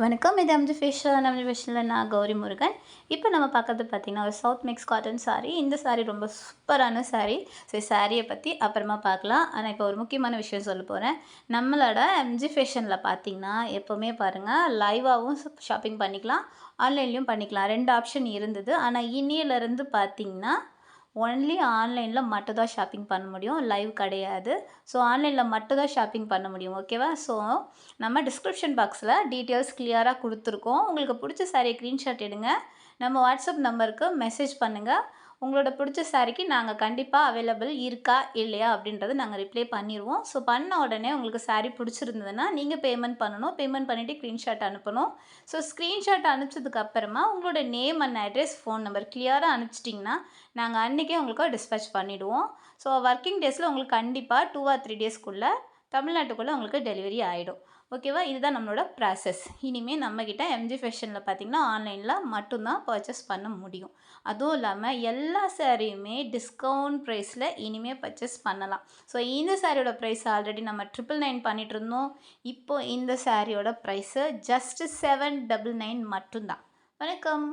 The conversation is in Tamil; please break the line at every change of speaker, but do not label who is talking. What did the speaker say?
வணக்கம். இது எம்ஜி ஃபேஷனில் நான் கௌரி முருகன். இப்போ நம்ம பார்க்கறது பார்த்திங்கன்னா, ஒரு சவுத் மிக்ஸ் காட்டன் சாரீ. இந்த சாரீ ரொம்ப சூப்பரான சாரீ. சரி, சாரியை பற்றி அப்புறமா பார்க்கலாம். ஆனால் இப்போ ஒரு முக்கியமான விஷயம் சொல்ல போகிறேன். நம்மளோட எம்ஜி ஃபேஷனில் பார்த்திங்கன்னா, எப்போவுமே பாருங்கள், லைவாகவும் ஷாப்பிங் பண்ணிக்கலாம், ஆன்லைன்லேயும் பண்ணிக்கலாம். 2 ஆப்ஷன் இருந்தது. ஆனால் இன்னிலேருந்து பார்த்திங்கன்னா, ஒன்லி ஆன்லைனில் மட்டும் தான் ஷாப்பிங் பண்ண முடியும், லைவ் கிடையாது. ஸோ ஆன்லைனில் மட்டும் தான் ஷாப்பிங் பண்ண முடியும். ஓகேவா? ஸோ நம்ம டிஸ்கிரிப்ஷன் பாக்ஸில் டீட்டெயில்ஸ் கிளியராக கொடுத்துருக்கோம். உங்களுக்கு பிடிச்ச சாரியை ஸ்க்ரீன்ஷாட் எடுங்க, நம்ம வாட்ஸ்அப் நம்பருக்கு மெசேஜ் பண்ணுங்கள். உங்களோட பிடிச்ச சாரிக்கு நாங்கள் கண்டிப்பாக அவைலபிள் இருக்கா இல்லையா அப்படின்றத நாங்கள் ரிப்ளை பண்ணிடுவோம். ஸோ பண்ண உடனே உங்களுக்கு சாரீ பிடிச்சிருந்ததுன்னா நீங்கள் பேமெண்ட் பண்ணணும். பேமெண்ட் பண்ணிவிட்டு ஸ்க்ரீன்ஷாட் அனுப்பணும். ஸோ ஸ்க்ரீன்ஷாட் அனுப்பிச்சதுக்கு அப்புறமா உங்களோட name and address, phone number கிளியராக அனுப்பிச்சிட்டிங்கன்னா நாங்கள் அன்றைக்கே உங்களுக்கு டிஸ்பேச் பண்ணிவிடுவோம். ஸோ ஒர்க்கிங் டேஸில் உங்களுக்கு கண்டிப்பாக 2 or 3 டேஸ்க்குள்ளே தமிழ்நாட்டுக்குள்ளே உங்களுக்கு டெலிவரி ஆகிடும். ஓகேவா? இதுதான் நம்மளோட ப்ராசஸ். இனிமேல் நம்மக்கிட்ட எம்ஜி ஃபேஷனில் பார்த்திங்கன்னா ஆன்லைனில் மட்டும்தான் பர்ச்சேஸ் பண்ண முடியும். அதுவும் இல்லாமல் எல்லா சாரியுமே டிஸ்கவுண்ட் ப்ரைஸில் இனிமேல் பர்ச்சேஸ் பண்ணலாம். ஸோ இந்த சாரியோட ப்ரைஸ் ஆல்ரெடி நம்ம 999 பண்ணிகிட்ருந்தோம். இப்போது இந்த சாரியோட ப்ரைஸு ஜஸ்ட்டு 799 மட்டும்தான். வணக்கம்.